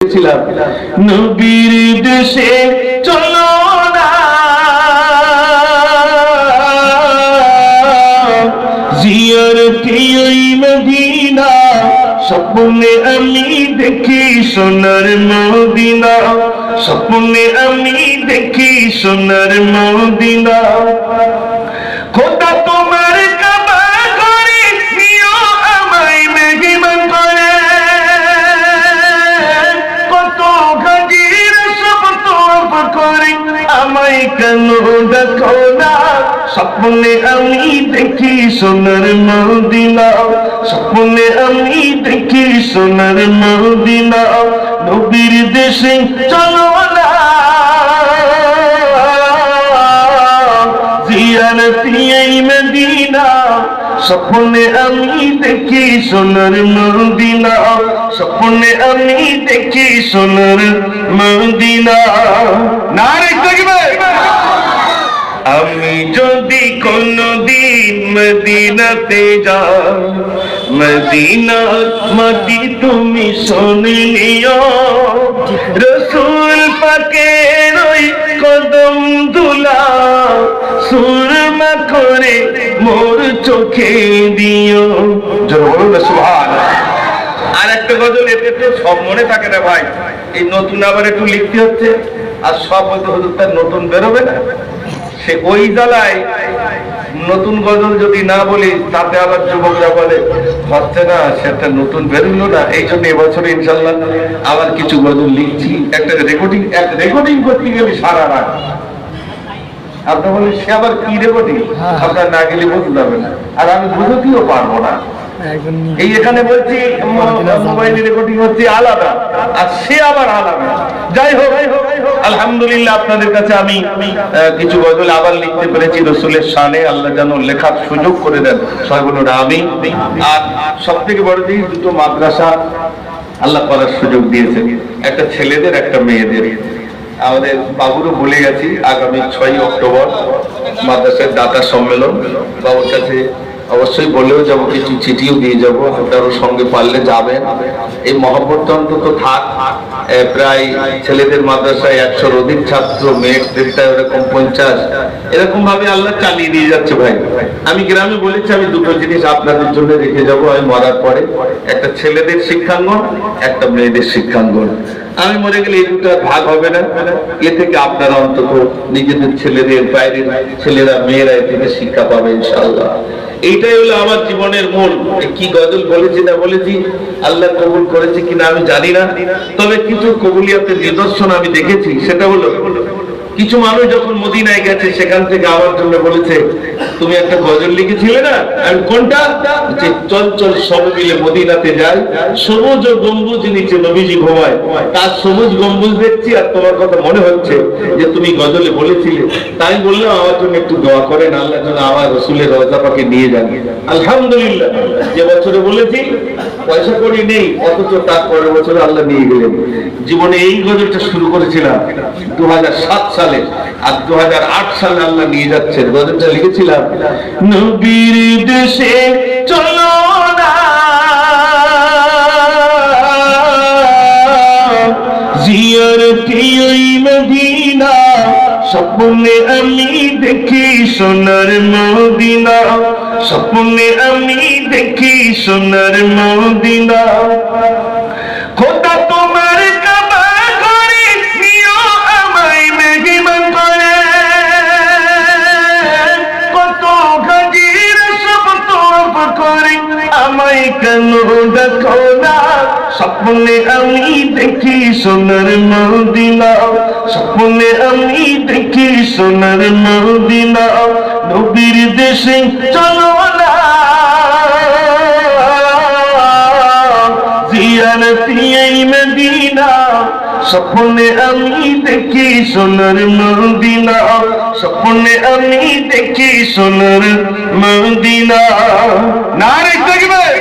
নবীর দেশে চলো না, জিয়ারতে ওই মদিনা, স্বপ্নে আমি দেখি সোনার মদিনা, স্বপ্নে আমি দেখি সোনার মদিনা। খোদা তোমার কাবা করে নিও আমায় মেহমান করে, কত গাজীর সব তোয়াব করে আমায় কেন দেখো না। স্বপ্নে আমি দেখি সোনার মদিনা, স্বপ্নে আমি দেখি সোনার মদিনা। নবীর দেশে চলো না, জিয়ারতে এই মদিনা, স্বপ্নে আমি দেখি সোনার মদিনা, স্বপ্নে আমি দেখি সোনার মদিনা। নারে তাকবীর। আমি যদি কোনদিন মদিনাতে যাই, মদিনার মাটি তুমি শুনে নিও, রাসূল পাকের ওই কদম ধুলা সুরমা করে মোর চোখে দিও। জোরে বলুন সুবহানাল্লাহ। আর একটা গজল, এতে তো সব মনে থাকে না ভাই, এই নতুন আবার একটু লিখতে হচ্ছে, আর সব হয়তো হুজুর তার নতুন বেরোবে না, সে ওই জ্বালায় নতুন গজল যদি না বলি তাতে আবার যুবকরা বলে হচ্ছে না, সেটা নতুন বেরোলো না। এই জন্য এবছর ইনশাল্লাহ আবার কিছু গজল লিখছি। একটা রেকর্ডিং করতে গেলে সারা রাত, আপনার বলে সে আবার কি রেকর্ডিং, আপনার না গেলে বলতে যাবে না, আর আমি বুঝতেও পারবো না। এই এখানে বলছি মোবাইলে রেকর্ডিং হচ্ছে আলাদা, আর সে আবার আলাদা। যাই হোক, আলহামদুলিল্লাহ আপনাদের কাছে আমি কিছু গজল আবার লিখতে পেরেছি রাসূলের শানে। আল্লাহ যেন লেখার সুযোগ করে দেন, সবাই বলুন আমিন। আর সব থেকে বড় জিনিস, দুটো মাদ্রাসা আল্লাহ করার সুযোগ দিয়েছে, একটা ছেলেদের একটা মেয়েদের। আমাদের বাবুরও বলে গেছি আগামী 6 অক্টোবর মাদ্রাসার দাতা সম্মেলন, বাবুর কাছে অবশ্যই বলেও যাবো, কিছু চিঠিও দিয়ে যাবো, আপনারও সঙ্গে পারলে যাবেন। এই মহব্বতটা অন্তত থাক। প্রায় ছেলেদের মাদ্রাসায় 100-র অধিক ছাত্র, মেয়েদেরটা এরকম 50, এরকম ভাবে আল্লাহ চালিয়ে দিয়ে যাচ্ছে ভাই। আমি গ্রামে বলেছি আমি দুটো জিনিস আপনাদের জন্য রেখে যাবো আমি মরার পরে, একটা ছেলেদের শিক্ষাঙ্গন, একটা মেয়েদের শিক্ষাঙ্গন। আমি মরে গেলে এই দুটো ভাগ হবে না, এ থেকে আপনারা অন্তত নিজেদের ছেলেদের, বাইরের ছেলেরা মেয়েরা এ থেকে শিক্ষা পাবে ইনশাআল্লাহ। এইটাই হলো আমার জীবনের মূল। কি গজল বলেছি না বলেছি, আল্লাহ কবুল করেছে কিনা আমি জানি না, তবে কিছু কবুলিয়াতের নিদর্শন আমি দেখেছি। সেটা হলো কিছু মানুষ যখন মদিনায় গেছে, সেখান থেকে আমার জন্য বলেছে তুমি একটা গজল লিখেছিলে না, আমি কোনটা, যে চল চল সব মিলে মদিনাতে যাই, সবুজ গম্বুজ নিচে নবীজি ঘুমায়, তার সবুজ গম্বুজ দেখছি আর তোমার কথা মনে হচ্ছে যে তুমি গজলে বলেছিলে। তাই বললাম আমার জন্য একটু দোয়া করেন, আল্লাহ যেন আমার রাসূলের রওজা পাকে নিয়ে যান। আলহামদুলিল্লাহ, যে বছরে বলেছি পয়সা করি নেই, অথচ তার পরের বছরে আল্লাহ নিয়ে গেলেন। জীবনে এই গজলটা শুরু করেছিলাম 2007 সালে, আর 2008 সালে আল্লাহ নিয়ে যাচ্ছেন। গজলটা লিখেছিলাম, নবীর দেশে চলো না, জিয়ারতে ওই মদিনা, স্বপ্নে আমি দেখি সোনার মদিনা, স্বপ্নে আমি দেখি সোনার মদিনা। খোদা তোমার কাবা করে নিও আমায় মেহমান করে, কত গাজীর সব তোয়াব করে আমায় কেন দেখো না। স্বপ্নে আমি দেখি সোনার মদিনা, স্বপ্নে আমি দেখি সোনার মদিনা। নবীর দেশে চলো না, জিয়ারতে এই মদিনা, স্বপ্নে আমি দেখি সোনার মদিনা, স্বপ্নে আমি দেখি সোনার মদিনা। নারে তাকবীর।